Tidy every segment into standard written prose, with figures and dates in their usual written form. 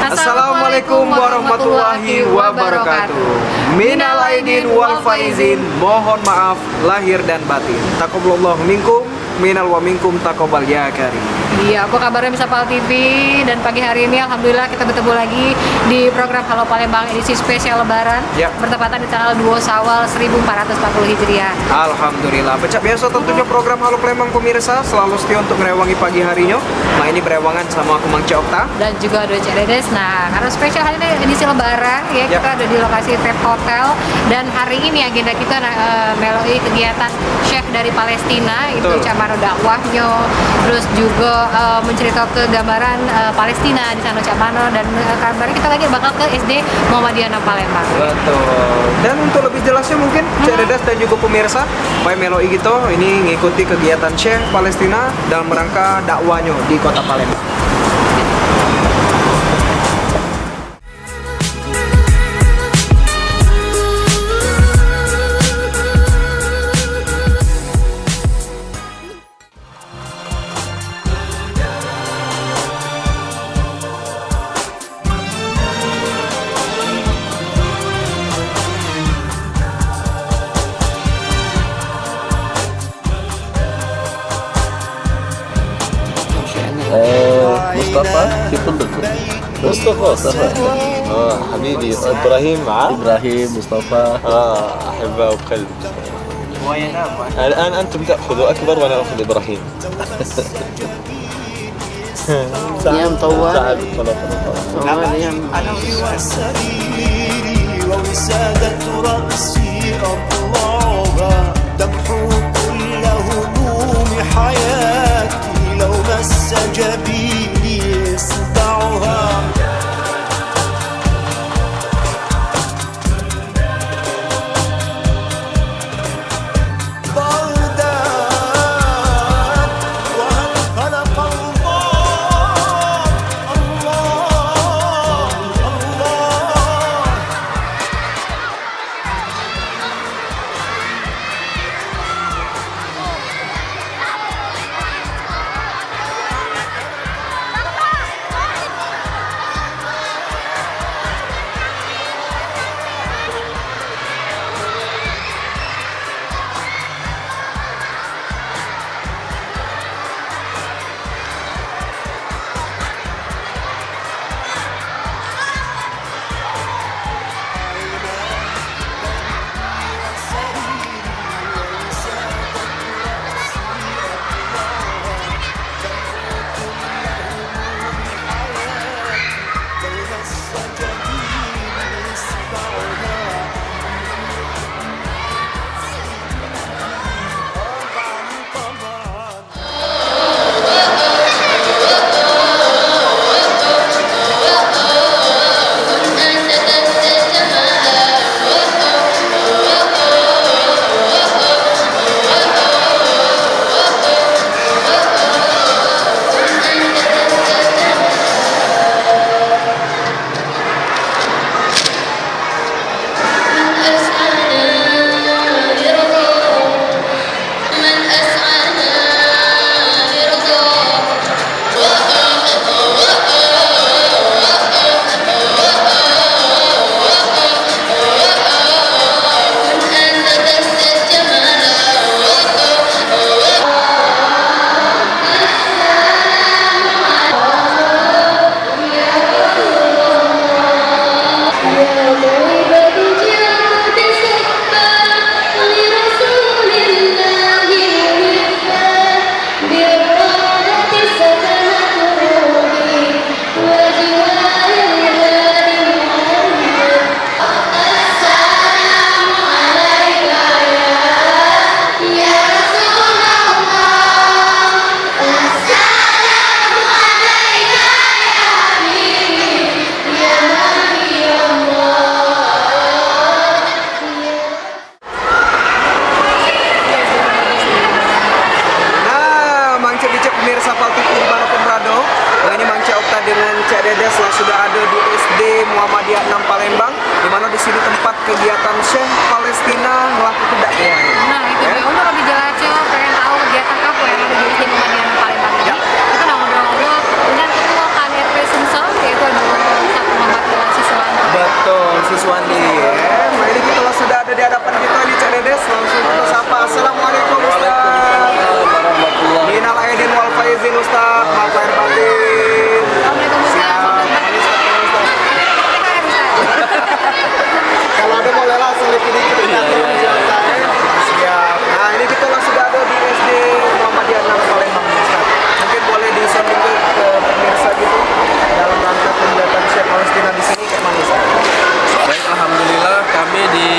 Assalamualaikum warahmatullahi wabarakatuh. Minal aidin wal faizin, mohon maaf lahir dan batin. Taqabbalallahu minkum minal wa minkum taqabbal ya karim. Iya, apa kabarnya Misapal TV? Dan pagi hari ini alhamdulillah kita bertemu lagi di program Halo Palembang edisi spesial Lebaran. Ya. Bertepatan di tanggal 2 Syawal 1440 Hijriah. Alhamdulillah. Becak biasa tentunya program Halo Palembang pemirsa selalu setia untuk merewangi pagi harinya. Nah ini berewangan sama aku Mang Okta Dan juga ada Cek Dedes. Nah, karena spesial hari ini edisi Lebaran ya, kita ada di lokasi Vape Hotel. Dan hari ini agenda kita melalui kegiatan chef dari Palestina. Itu Camano dakwahnya. Terus juga menceritakan gambaran Palestina di sana Camano. Dan kabarnya kita lagi bakal ke SD Muhammadiyah Palembang. Betul. Dan untuk lebih jelasnya mungkin Cek Dedes dan juga pemirsa Pak Meloi gitu ini ngikuti kegiatan chef Palestina dalam rangka dakwahnya di Kota Palembang. مصطفى كيف بدكم؟ مصطفى حبيبي ابراهيم ابراهيم مصطفى احباء وقلب. الان انتم تاخذوا اكبر وانا اخذ ابراهيم. يا مطول ووسادة رأسي أضلاعها تمحو كل هموم حياتي لو مس جبيني يصدعها. Sudah ada di SD Muhammadiyah 6 Palembang, di mana di sini tempat kegiatan Chef Palestina melakukan dakwah. Nah, itu dia. Untuk lebih jelasnya, pengen tahu kegiatan apa yang ada di SD Muhammadiyah 6 Palembang ini, kita udah ngobrol-ngobrol dengan Ketua KDRT Sumsel, yaitu ada Siswandi ya. Nah, ini kita sudah ada di hadapan kita di Cak Dedes. Langsung kita sapa. Assalamualaikum Ustaz. Minal aidin wal faizin Ustaz. Maaf lahir batin. Kalau ada boleh langsung dikit-dikit. Siap. Nah, ini kita sudah ada di SD Muhammadiyah 6 Palembang Ustaz. Mungkin boleh disonding ke pemirsa gitu dalam rangka kegiatan Syekh Palestina di sini kayak mana Ustaz? Baik, alhamdulillah kami di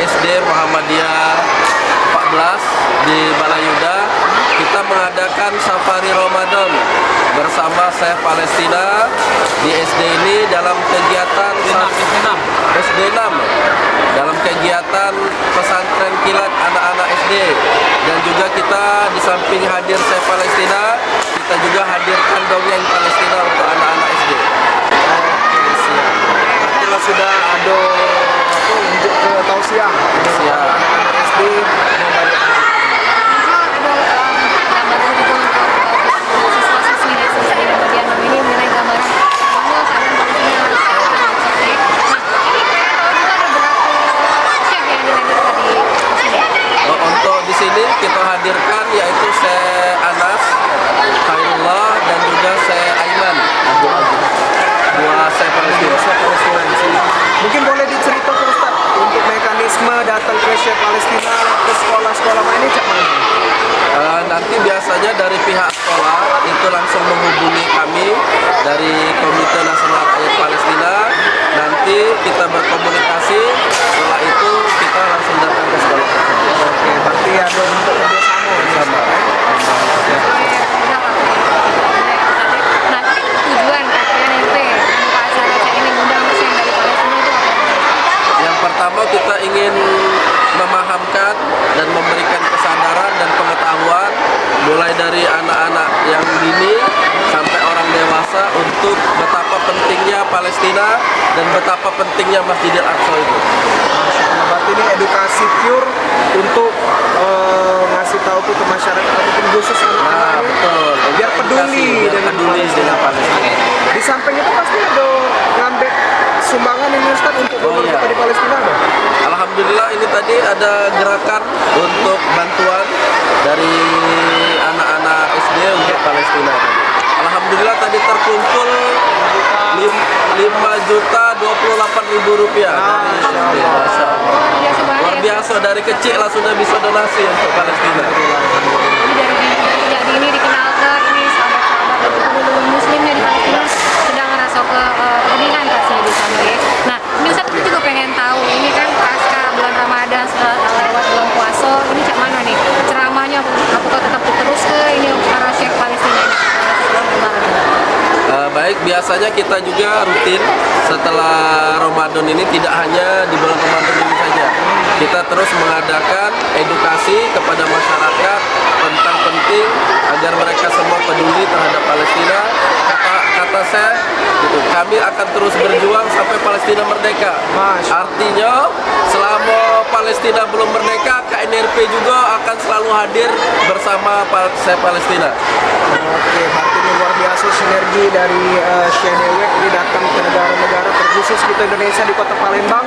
SD Muhammadiyah 14 di Balayuda kita mengadakan safari Ramadan bersama Syekh Palestina di SD ini dalam kegiatan SD 6 dalam kegiatan pesantren kilat anak-anak SD, dan juga kita di samping hadir Syekh Palestina, kita juga hadirkan dongeng Palestina untuk anak-anak SD. Kita sudah ada unjuk ke tausiah anak-anak SD Untuk di sini kita hadirkan yaitu Syekh Anas Khairullah dan juga Syekh Aiman, dua Syekh Palestina. di sini. Mungkin boleh diceritakan Ustaz untuk mekanisme datang ke Syekh Palestina ke sekolah-sekolah ini cak mana? Nanti biasanya dari pihak sekolah itu langsung menghubungi kami dari Komite Nasional Rakyat Palestina. Nanti kita berkomunikasi, setelah itu kita langsung datang ke sekolah. Oke, berarti ada untuk kerjasama. Nah, tujuan KPNP untuk acara cak ini undang dosen dari Palestina itu apa? Yang pertama kita ingin memahamkan dan memberikan kesadaran dan pengetahuan mulai dari anak-anak yang dini sampai orang dewasa untuk betapa pentingnya Palestina dan betapa pentingnya Masjidil Aqsa itu. Berarti ini edukasi pure untuk ngasih tahu ke masyarakat ataupun khusus anak-anak ini Betul. biar peduli dengan Palestina. Di samping itu pasti ada ngambil sumbangan ini Ustaz untuk donor kita di Palestina ada? Alhamdulillah ini tadi ada gerakan untuk bantuan dari anak-anak SD untuk Palestina. Alhamdulillah tadi terkumpul 5.028.000 rupiah. Masya Allah. Luar biasa, dari kecil lah sudah bisa donasi untuk Palestina. Ini dari jadi ini dikenalkan ini sahabat-sahabat atau muslimnya di Palestina sedang ngerasa kelebihan pastinya di sana ya. Nah, ini Ustaz kita juga pengen tahu ini kan pasca bulan Ramadan setelah lewat bulan puasa ini cak mana nih ceramahnya apakah tetap terus ke ini para Syekh Palestina ini setelah Ramadan? Baik, biasanya kita juga rutin setelah Ramadan ini tidak hanya di bulan Ramadan ini saja. Kita terus mengadakan edukasi kepada masyarakat tentang penting agar mereka semua peduli terhadap Palestina. Kata saya, gitu, kami akan terus berjuang sampai Palestina merdeka. Artinya, selama Palestina belum merdeka, KNRP juga akan selalu hadir bersama Palestina. Oke, berarti ini luar biasa sinergi dari Syekh Dewek ini datang ke negara-negara terkhusus kita Indonesia di Kota Palembang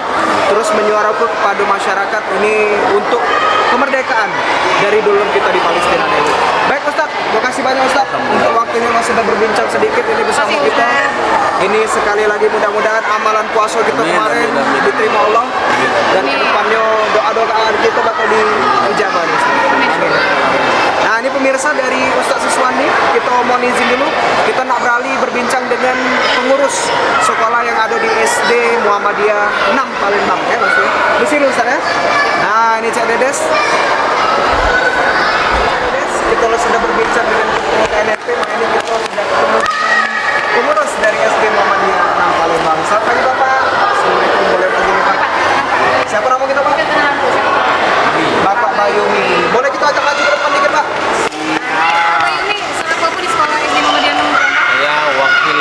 terus menyuarakan kepada masyarakat ini untuk kemerdekaan dari dulu kita di Palestina ini. Baik Ustaz, terima kasih banyak Ustaz untuk waktunya masih sudah berbincang sedikit ini bersama kita. Ini sekali lagi mudah-mudahan amalan puasa kita kemarin diterima Allah dan kedepannya doa-doa kita bakal dijabah. Amin. Nah ini pemirsa dari Ustaz Siswandi, kita mohon izin dulu, kita nak beralih berbincang dengan pengurus sekolah yang ada di SD Muhammadiyah 6 Palembang ya maksudnya. Di sini Ustaz ya. Nah ini Cak Dedes. Kita sudah berbincang dengan ketua KNRP, makanya ini kita sudah ketemu pengurus dari SD Muhammadiyah 6 Palembang. Selamat pagi Bapak. Assalamualaikum, boleh begini Pak. Siapa nama kita Pak? Bapak Bayumi. Boleh kita ajak maju ke depan dikit Pak? Bapak Yumi, selaku apa di sekolah SD Muhammadiyah 6 Palembang? Saya wakil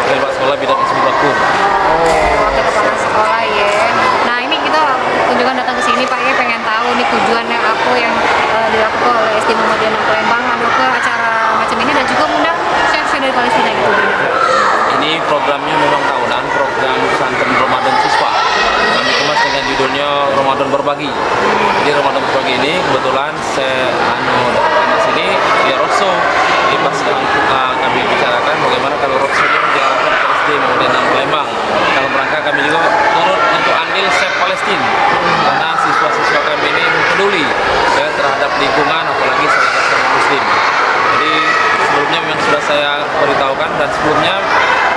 kepala sekolah bidang Ismi Bakur. Wakil kepala sekolah ya. Nah ini kita kunjungan datang ke sini Pak ya, pengen tahu nih tujuannya apa yang dilakukan oleh SD Muhammadiyah 6 Palembang ada ke acara macam ini dan juga undang Syekh dari Palestina gitu. Ini programnya memang tahunan, program pesantren Ramadan siswa Ramadan berbagi. Jadi Ramadan berbagi ini kebetulan saya datang ke sini ya roadshow. Jadi pas kami bicarakan bagaimana kalau roadshow ini diarahkan ke SD kemudian Palembang. Dalam rangka kami juga turut untuk andil Save Palestine karena siswa-siswa kami ini peduli ya terhadap lingkungan apalagi saudara sesama Muslim. Jadi sebelumnya memang sudah saya beritahukan dan sebelumnya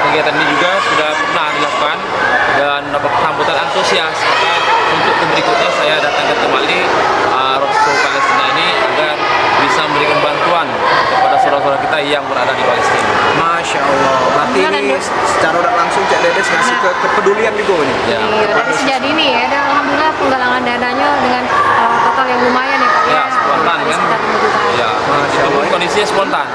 kegiatan ini juga sudah pernah dilakukan dan dapat sambutan antusias. Maka untuk berikutnya saya datangkan kembali roadshow Palestina ini agar bisa memberikan bantuan kepada saudara-saudara kita yang berada di Palestina. Masya Allah. Berarti ini secara udah langsung Cak Dedes ngasih kepedulian juga nih. Ya. Dari sejak dini ya, dan alhamdulillah penggalangan dananya dengan total yang lumayan ya Pak Ya, spontan kan? Sekitar 2 jutaan. Ya, Masya Allah. itu kondisinya spontan.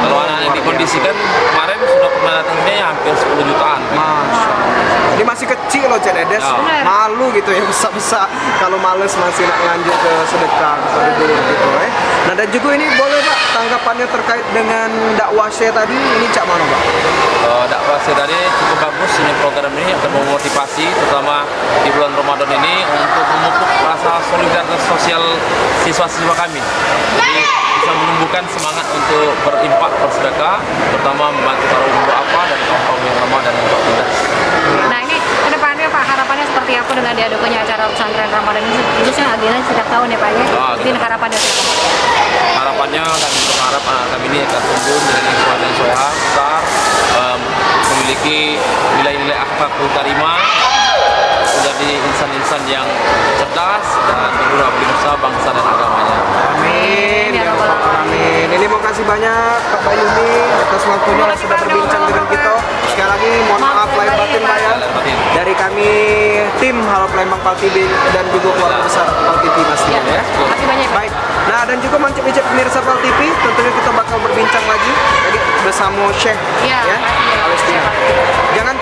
Kalau anak yang dikondisikan kemarin sudah pernah datang sini ya hampir 10 jutaan. Masya Allah. Ini masih kecil loh Cak Dedes. Ya. Benar. Malu gitu ya besar-besar kalau males masih nak nganjuk ke sedekah kepada guru gitu ya. Nah dan juga ini boleh Pak tanggapannya terkait dengan dakwah saya tadi ini Cak mana Pak? Dakwah saya tadi cukup bagus ini program ini akan memotivasi terutama di bulan Ramadan ini untuk memupuk rasa solidaritas sosial siswa-siswa kami. Jadi bisa menumbuhkan semangat untuk berimpak bersedekah, pertama membantu para umur apa dan kaum yang lemah dan untuk kita. Nah ini kedepannya Pak harapannya seperti apa dengan diadakannya acara pesantren Ramadan ini? Itu sih agenda setiap tahun ya Pak ya. Mungkin harapannya seperti apa? Harapannya kami berharap anak kami ini akan tumbuh dengan yang dan soha besar, memiliki nilai-nilai akhlak karimah, menjadi insan-insan yang cerdas dan berguna bangsa, bangsa dan agamanya. Amin ya Rabbal Alamin. Ini mau kasih banyak Pak Bayumi atas waktunya yang sudah berbincang dengan kita. Sekali lagi mohon maaf lahir batin Pak ya. Dari kami tim Halo Palembang Pal TV dan juga keluarga besar Pal TV pastinya ya. Terima kasih banyak Pak. Baik. Nah dan juga mancip-mancip pemirsa Pal TV, tentunya kita bakal berbincang lagi tadi bersama Syekh Ya, ya pasti ya. Palestina. Jangan